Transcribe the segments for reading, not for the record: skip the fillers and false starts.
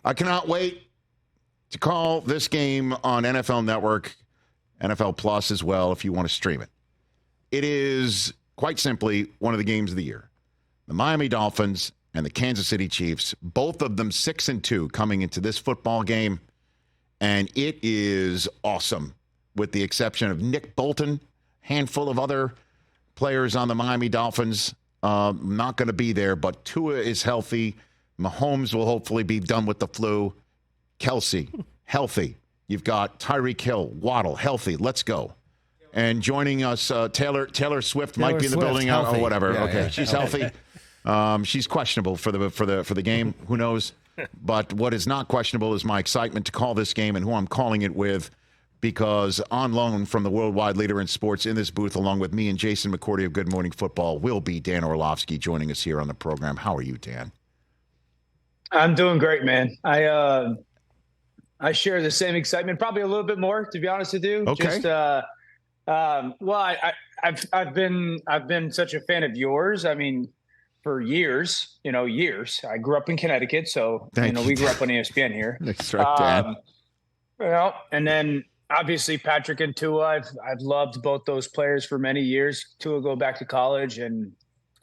I cannot wait to call this game on NFL Network, NFL Plus as well, if you want to stream it. It is, quite simply, one of the games of the year. The Miami Dolphins and the Kansas City Chiefs, both of them 6-2 coming into this football game, and it is awesome, with the exception of Nick Bolton, handful of other players on the Miami Dolphins not going to be there, but Tua is healthy. Mahomes will hopefully be done with the flu. Kelsey, healthy. You've got Tyreek Hill, Waddle, healthy. Let's go. And joining us, Taylor Swift might be in the building or whatever. Yeah, okay, yeah. she's healthy. She's questionable for the game. Who knows? But what is not questionable is my excitement to call this game and who I'm calling it with, because on loan from the worldwide leader in sports in this booth, along with me and Jason McCourty of Good Morning Football, will be Dan Orlovsky joining us here on the program. How are you, Dan? I'm doing great, man. I share the same excitement, probably a little bit more, to be honest with you. Okay. Just, I've been such a fan of yours. I mean, for years. I grew up in Connecticut, so we grew up on ESPN here. That's right, Dan. And then obviously Patrick and Tua. I've loved both those players for many years. Tua go back to college, and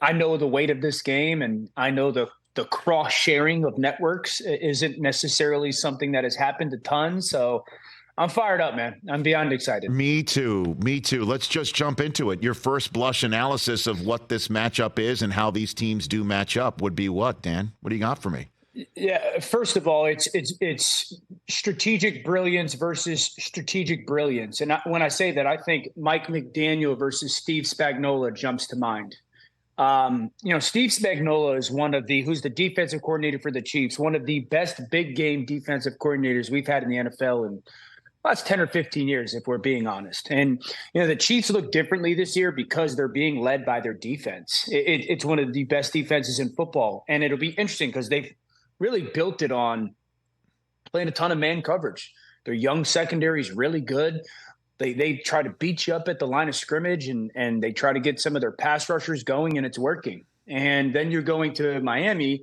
I know the weight of this game, and I know the cross sharing of networks isn't necessarily something that has happened a ton. So I'm fired up, man. I'm beyond excited. Me too. Let's just jump into it. Your first blush analysis of what this matchup is and how these teams do match up would be what, Dan? What do you got for me? Yeah, first of all, it's strategic brilliance versus strategic brilliance. And when I say that, I think Mike McDaniel versus Steve Spagnuolo jumps to mind. Steve Spagnuolo is who's the defensive coordinator for the Chiefs, one of the best big game defensive coordinators we've had in the NFL in the last 10 or 15 years, if we're being honest. And, the Chiefs look differently this year because they're being led by their defense. It's one of the best defenses in football. And it'll be interesting because they've really built it on playing a ton of man coverage. Their young secondary is really good. They try to beat you up at the line of scrimmage, and they try to get some of their pass rushers going, and it's working. And then you're going to Miami,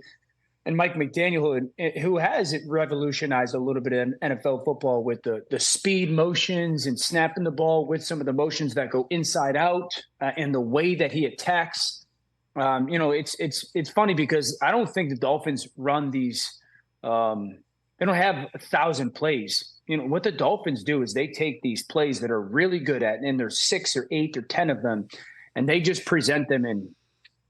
and Mike McDaniel, who has revolutionized a little bit in NFL football with the speed motions and snapping the ball with some of the motions that go inside out, and the way that he attacks. It's funny because I don't think the Dolphins run these. They don't have 1,000 plays. What the Dolphins do is they take these plays that are really good at, and there's 6 or 8 or 10 of them, and they just present them in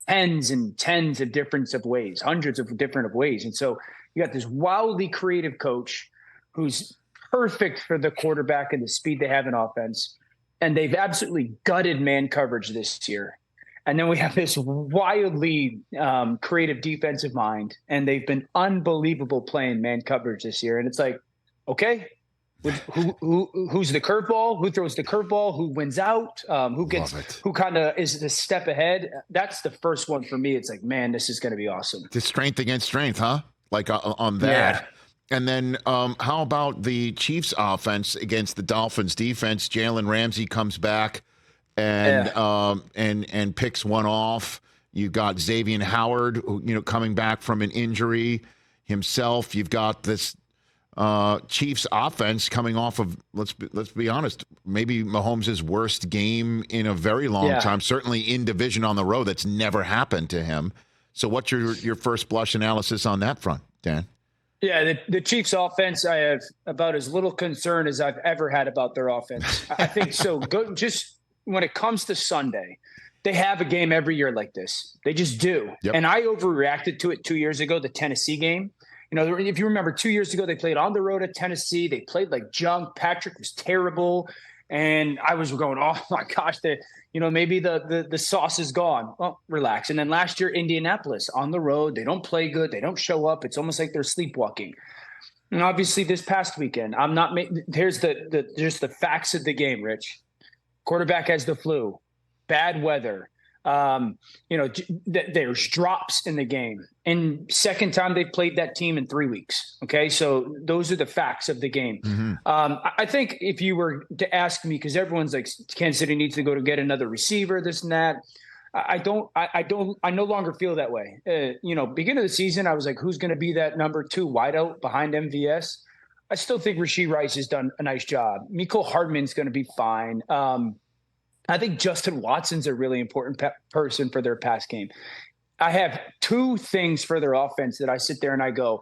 tens and tens of different ways, hundreds of different ways. And so you got this wildly creative coach who's perfect for the quarterback and the speed they have in offense. And they've absolutely gutted man coverage this year. And then we have this wildly creative defensive mind, and they've been unbelievable playing man coverage this year. And it's like, okay, who's the curveball? Who throws the curveball? Who wins out? Who kind of is the step ahead? That's the first one for me. It's like, man, this is going to be awesome. The strength against strength, huh? Like on that. Yeah. And then how about the Chiefs offense against the Dolphins defense? Jalen Ramsey comes back and picks one off. You got Xavier Howard, coming back from an injury himself. You've got this Chiefs offense coming off of, let's be honest, maybe Mahomes' worst game in a very long time, certainly in division on the road. That's never happened to him. So what's your first blush analysis on that front, Dan? Yeah, the Chiefs offense, I have about as little concern as I've ever had about their offense. I think so. Just when it comes to Sunday, they have a game every year like this. They just do. Yep. And I overreacted to it 2 years ago, the Tennessee game. If you remember 2 years ago, they played on the road at Tennessee. They played like junk. Patrick was terrible. And I was going, oh my gosh, maybe the sauce is gone. Well, relax. And then last year, Indianapolis on the road, they don't play good. They don't show up. It's almost like they're sleepwalking. And obviously this past weekend, here's just the facts of the game, Rich. Quarterback has the flu, bad weather. There's drops in the game. And second time they've played that team in 3 weeks. Okay. So those are the facts of the game. Mm-hmm. I think if you were to ask me, because everyone's like, Kansas City needs to go to get another receiver, this and that. I no longer feel that way. Beginning of the season, I was like, who's going to be that number 2 wideout behind MVS? I still think Rashee Rice has done a nice job. Mecole Hardman's going to be fine. I think Justin Watson's a really important person for their pass game. I have 2 things for their offense that I sit there and I go,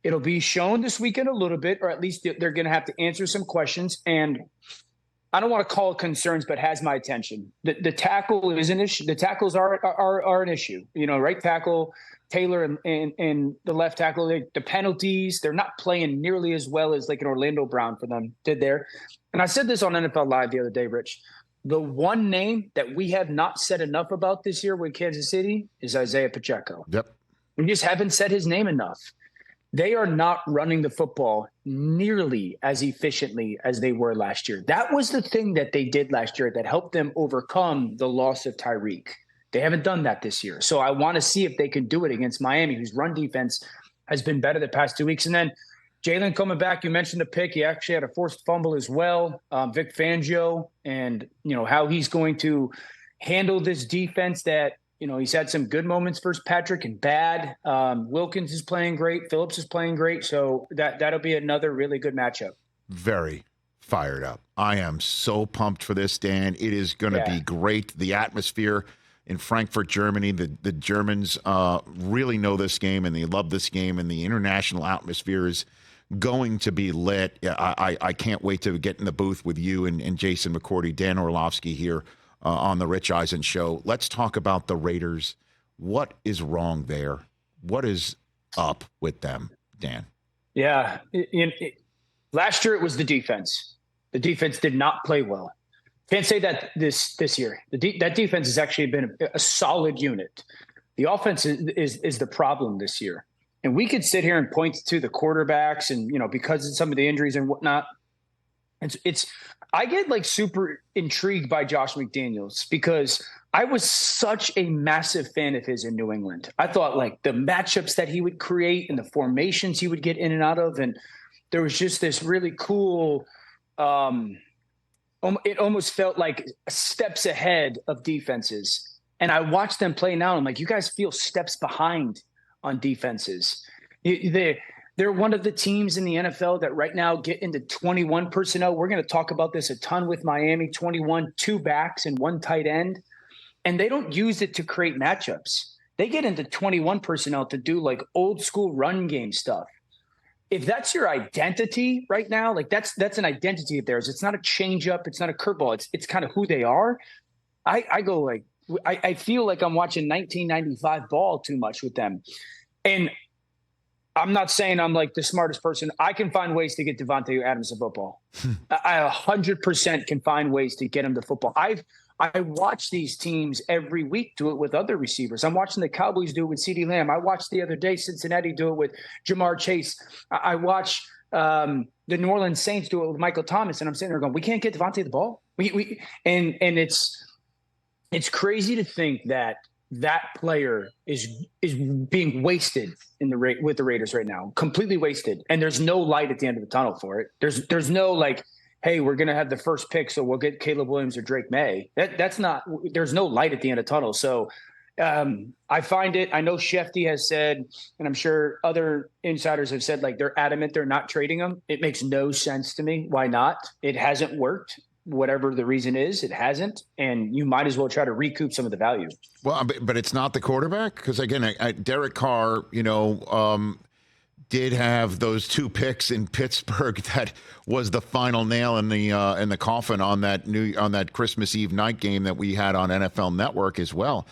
it'll be shown this weekend a little bit, or at least they're going to have to answer some questions. And I don't want to call it concerns, but has my attention. The tackle is an issue. The tackles are an issue. Right tackle Taylor and the left tackle, the penalties, they're not playing nearly as well as like an Orlando Brown for them did there. And I said this on NFL Live the other day, Rich. The one name that we have not said enough about this year with Kansas City is Isaiah Pacheco. Yep. We just haven't said his name enough. They are not running the football nearly as efficiently as they were last year. That was the thing that they did last year that helped them overcome the loss of Tyreek. They haven't done that this year. So I want to see if they can do it against Miami, whose run defense has been better the past 2 weeks. And then Jalen coming back, you mentioned the pick. He actually had a forced fumble as well. Vic Fangio and, how he's going to handle this defense that, he's had some good moments versus Patrick and bad. Wilkins is playing great. Phillips is playing great. So that'll be another really good matchup. Very fired up. I am so pumped for this, Dan. It is going to be great. The atmosphere in Frankfurt, Germany, the Germans really know this game and they love this game, and the international atmosphere is going to be lit. I can't wait to get in the booth with you and Jason McCourty, Dan Orlovsky here on the Rich Eisen Show. Let's talk about the Raiders. What is wrong there? What is up with them, Dan? Yeah. Last year it was the defense. The defense did not play well. Can't say that this year. That defense has actually been a solid unit. The offense is the problem this year. And we could sit here and point to the quarterbacks and, because of some of the injuries and whatnot. I get like super intrigued by Josh McDaniels because I was such a massive fan of his in New England. I thought like the matchups that he would create and the formations he would get in and out of. And there was just this really cool, it almost felt like steps ahead of defenses. And I watched them play now. I'm like, you guys feel steps behind on defenses. They're one of the teams in the NFL that right now get into 21 personnel. We're going to talk about this a ton with Miami, 21, 2 backs and 1 tight end. And they don't use it to create matchups. They get into 21 personnel to do like old school run game stuff. If that's your identity right now, like that's an identity of theirs. It's not a change up. It's not a curveball. It's kind of who they are. I go like, I feel like I'm watching 1995 ball too much with them. And I'm not saying I'm like the smartest person. I can find ways to get Davante Adams the football. I 100% can find ways to get him the football. I watch these teams every week do it with other receivers. I'm watching the Cowboys do it with CeeDee Lamb. I watched the other day Cincinnati do it with Jamar Chase. I watch the New Orleans Saints do it with Michael Thomas, and I'm sitting there going, we can't get Davante the ball. And it's crazy to think that player is being wasted with the Raiders right now, completely wasted. And there's no light at the end of the tunnel for it. There's no like, hey, we're going to have the first pick, so we'll get Caleb Williams or Drake May. That's not, there's no light at the end of the tunnel. So I find it, I know Shefty has said, and I'm sure other insiders have said, like they're adamant they're not trading him. It makes no sense to me. Why not? It hasn't worked. Whatever the reason is, it hasn't, and you might as well try to recoup some of the value. Well, but it's not the quarterback, because again, Derek Carr, did have those 2 picks in Pittsburgh that was the final nail in the coffin on that Christmas Eve night game that we had on NFL Network as well.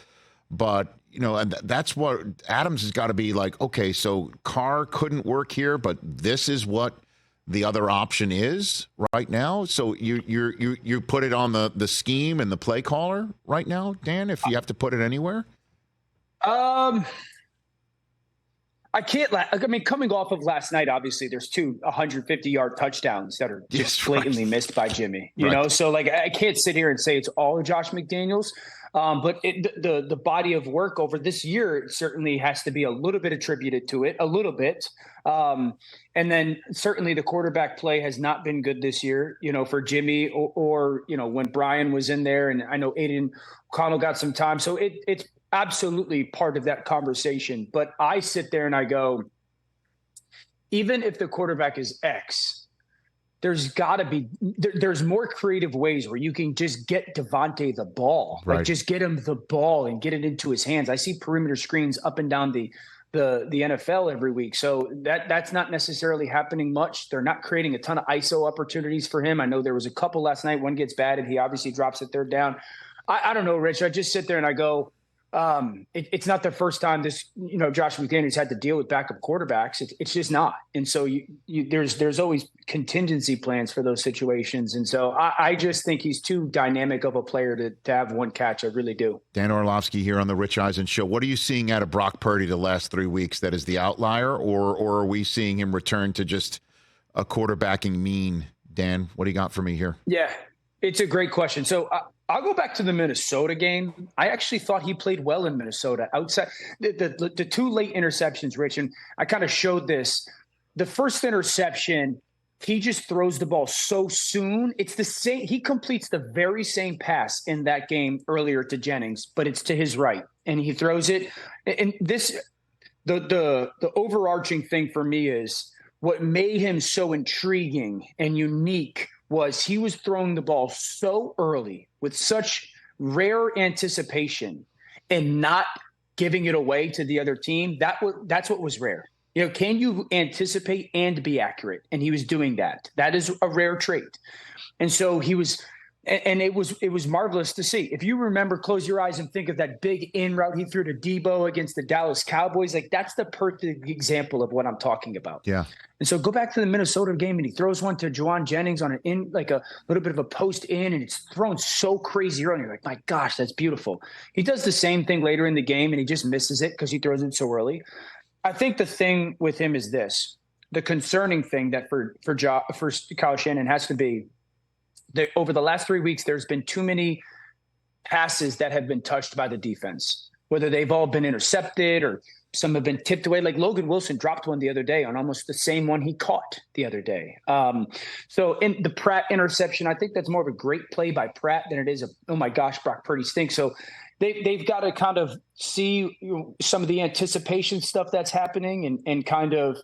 But and that's what Adams has got to be like. Okay, so Carr couldn't work here, but this is what the other option is right now. So you put it on the scheme and the play caller right now, Dan, if you have to put it anywhere? I can't. I mean, coming off of last night, obviously, there's 2 150-yard touchdowns that are just blatantly missed by Jimmy. You know, so like I can't sit here and say it's all of Josh McDaniels. But the body of work over this year certainly has to be a little bit attributed to it, a little bit. And then certainly the quarterback play has not been good this year, for Jimmy or when Brian was in there, and I know Aiden O'Connell got some time. So it's absolutely part of that conversation. But I sit there and I go, even if the quarterback is X, there's got to be there's more creative ways where you can just get Davante the ball, right. Like just get him the ball and get it into his hands. I see perimeter screens up and down the NFL every week, so that's not necessarily happening much. They're not creating a ton of ISO opportunities for him. I know there was a couple last night. One gets batted, he obviously drops it third down. I don't know, Rich. I just sit there and I go, it's not the first time this, Josh McDaniels had to deal with backup quarterbacks. It's just not. And so there's always contingency plans for those situations. And so I just think he's too dynamic of a player to have one catch. I really do. Dan Orlovsky here on the Rich Eisen Show. What are you seeing out of Brock Purdy the last 3 weeks that is the outlier, or are we seeing him return to just a quarterbacking mean? Dan, what do you got for me here? Yeah, it's a great question. So I'll go back to the Minnesota game. I actually thought he played well in Minnesota outside the two late interceptions, Rich. And I kind of showed this. The first interception, he just throws the ball so soon. It's the same. He completes the very same pass in that game earlier to Jennings, but it's to his right. And he throws it. And the overarching thing for me is what made him so intriguing and unique was he was throwing the ball so early with such rare anticipation and not giving it away to the other team. That's what was rare. Can you anticipate and be accurate? And he was doing that. That is a rare trait. And so he was, and it was marvelous to see. If you remember, close your eyes and think of that big in route he threw to Debo against the Dallas Cowboys. Like, that's the perfect example of what I'm talking about. Yeah. And so go back to the Minnesota game, and he throws one to Juwan Jennings on an in, like a little bit of a post in, and it's thrown so crazy early. You're like, my gosh, that's beautiful. He does the same thing later in the game, and he just misses it because he throws it so early. I think the thing with him is this: the concerning thing that for Kyle Shanahan has to be that over the last 3 weeks, there's been too many passes that have been touched by the defense, whether they've all been intercepted or some have been tipped away. Like Logan Wilson dropped one the other day on almost the same one he caught the other day. So in the Pratt interception, I think that's more of a great play by Pratt than it is oh my gosh, Brock Purdy stinks. So they've got to kind of see some of the anticipation stuff that's happening and kind of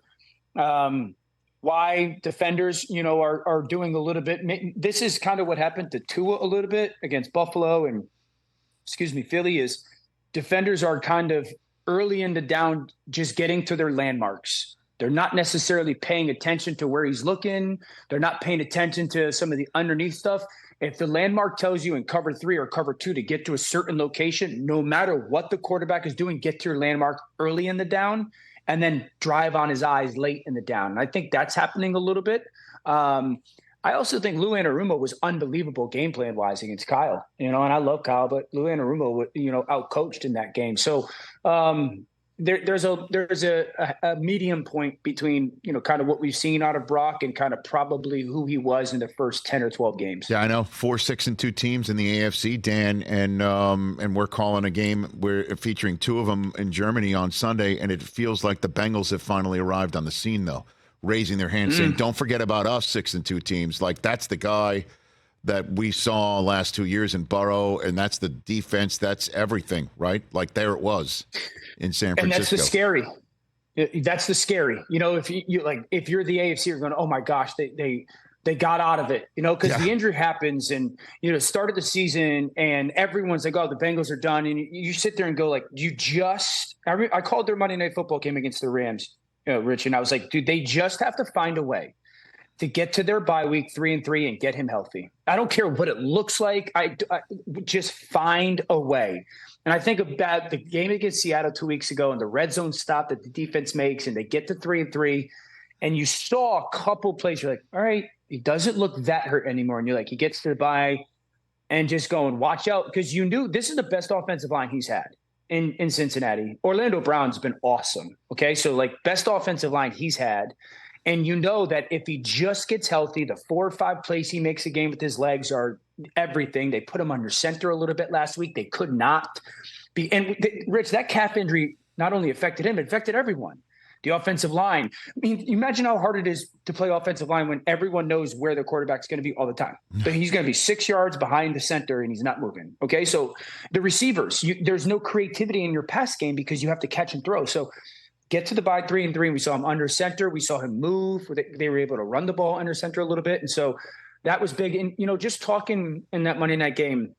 why defenders, are doing a little bit. This is kind of what happened to Tua a little bit against Buffalo and Philly is defenders are kind of early in the down, just getting to their landmarks. They're not necessarily paying attention to where he's looking. They're not paying attention to some of the underneath stuff. If the landmark tells you in cover 3 or cover 2 to get to a certain location, no matter what the quarterback is doing, get to your landmark early in the down and then drive on his eyes late in the down. And I think that's happening a little bit. I also think Lou Anarumo was unbelievable game plan wise against Kyle, and I love Kyle, but Lou Anarumo, outcoached in that game. So there's a medium point between, kind of what we've seen out of Brock and kind of probably who he was in the first 10 or 12 games. Yeah, I know 4, 6, and 2 teams in the AFC, Dan, and we're calling a game featuring 2 of them in Germany on Sunday, and it feels like the Bengals have finally arrived on the scene, though, raising their hands, saying, "Don't forget about us, 6 and 2 teams." Like, that's the guy that we saw last 2 years in Burrow, and that's the defense. That's everything, right? Like, there it was in San Francisco. And that's the scary. That's the scary. If you're the AFC, you're going, "Oh my gosh, they got out of it," because the injury happens, and start of the season, and everyone's like, "Oh, the Bengals are done," and you sit there and go, like, I called their Monday Night Football game against the Rams, Rich, and I was like, dude, they just have to find a way to get to their bye week 3-3 and get him healthy. I don't care what it looks like. I just find a way. And I think about the game against Seattle 2 weeks ago and the red zone stop that the defense makes, and they get to 3-3, and you saw a couple plays. You're like, all right, he doesn't look that hurt anymore. And you're like, he gets to the bye and just going, watch out, because you knew this is the best offensive line he's had in Cincinnati. Orlando Brown's been awesome. Okay, so like best offensive line he's had. And you know that if he just gets healthy, the 4 or 5 plays he makes a game with his legs are everything. They put him under center a little bit last week. They could not be. And Rich, that calf injury not only affected him, it affected everyone. The offensive line. I mean, imagine how hard it is to play offensive line when everyone knows where the quarterback's going to be all the time. So he's going to be 6 yards behind the center and he's not moving. Okay, so the receivers, there's no creativity in your pass game because you have to catch and throw. So get to the bye 3-3. We saw him under center. We saw him move. They were able to run the ball under center a little bit. And so that was big. And, just talking in that Monday night game,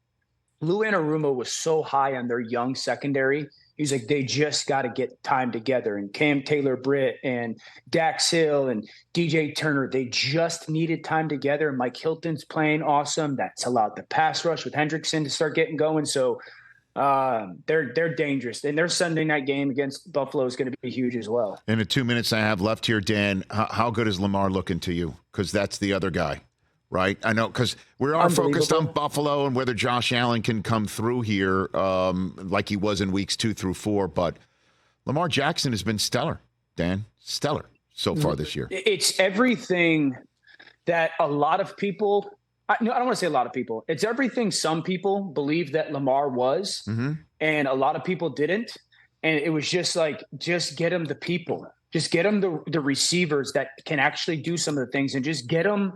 Lou Anarumo was so high on their young secondary. He's like, they just got to get time together. And Cam Taylor-Britt and Dax Hill and DJ Turner, they just needed time together. And Mike Hilton's playing awesome. That's allowed the pass rush with Hendrickson to start getting going. So they're dangerous. And their Sunday night game against Buffalo is going to be huge as well. In the 2 minutes I have left here, Dan, how good is Lamar looking to you? Because that's the other guy. Right, I know, because we are focused on Buffalo and whether Josh Allen can come through here like he was in weeks 2 through 4. But Lamar Jackson has been stellar, Dan, stellar so far this year. It's everything that a lot of people I don't want to say a lot of people. It's everything some people believe that Lamar was, and a lot of people didn't. And it was just like, just get him the people. Just get him the receivers that can actually do some of the things, and just get him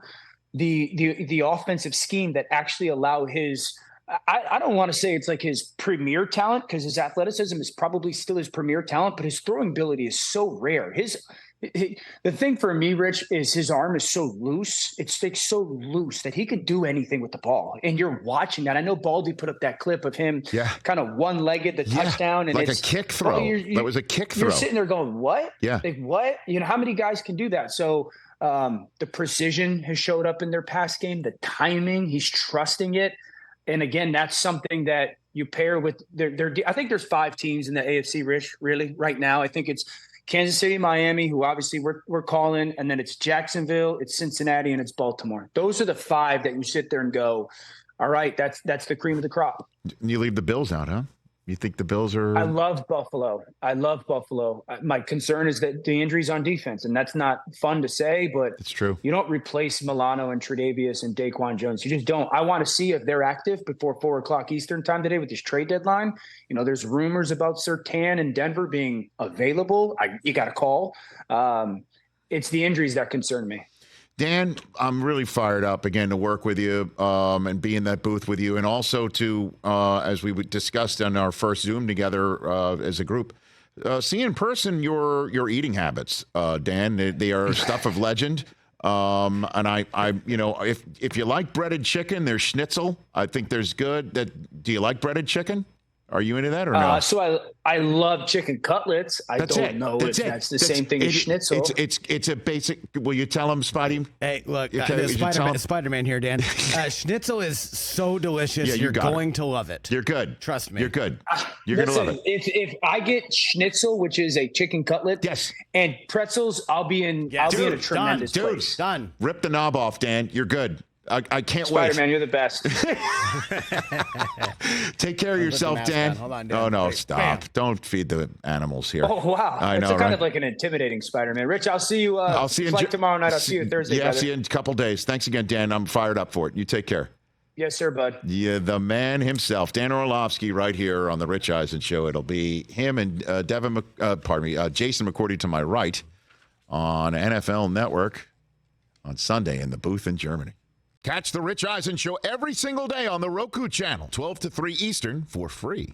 the offensive scheme that actually allow his I don't want to say it's like his premier talent, because his athleticism is probably still his premier talent, but his throwing ability is so rare. The thing for me, Rich, is his arm is so loose. It's like so loose that he could do anything with the ball. And you're watching that. I know Baldy put up that clip of him kind of one-legged, the touchdown. And like a kick throw. That was a kick throw. You're sitting there going, what? Yeah. Like, what? How many guys can do that? So the precision has showed up in their pass game, the timing, he's trusting it. And again, that's something that you pair with I think there's 5 teams in the AFC, Rich, really, right now. I think it's Kansas City, Miami, who obviously we're calling, and then it's Jacksonville, it's Cincinnati, and it's Baltimore. Those are the 5 that you sit there and go, all right, that's the cream of the crop. You leave the Bills out, huh? You think the Bills are... I love Buffalo. My concern is that the injuries on defense, and that's not fun to say, but it's true. You don't replace Milano and Tre'Davious and Daquan Jones. You just don't. I want to see if they're active before 4 o'clock Eastern time today with this trade deadline. There's rumors about Surtain and Denver being available. You got to call. It's the injuries that concern me. Dan, I'm really fired up again to work with you and be in that booth with you, and also to, as we discussed on our first Zoom together as a group, see in person your eating habits, Dan. They are stuff of legend. And I if you like breaded chicken, there's schnitzel. I think there's good. Do you like breaded chicken? Are you into that or no? So I love chicken cutlets. That's the same thing as schnitzel. It's a basic. Will you tell him, Spidey? Hey, look, Spider-Man here, Dan. Schnitzel is so delicious. Yeah, you're going to love it. You're good. Trust me. You're good. You're going to love it. If I get schnitzel, which is a chicken cutlet, and pretzels, I'll be in a tremendous place. Done. Rip the knob off, Dan. You're good. I can't wait. Spider-Man, you're the best. Take care of yourself, Dan. Hold on, Dan. Oh, no, Wait, stop. bam. Don't feed the animals here. Oh, wow. I know, It's kind of like an intimidating Spider-Man. Rich, I'll see you. I'll see you tomorrow night. I'll see you Thursday. Yeah, I'll see you in a couple days. Thanks again, Dan. I'm fired up for it. You take care. Yes, sir, bud. Yeah, the man himself, Dan Orlovsky, right here on the Rich Eisen Show. It'll be him and Jason McCourty to my right on NFL Network on Sunday in the booth in Germany. Catch the Rich Eisen Show every single day on the Roku channel, 12 to 3 Eastern, for free.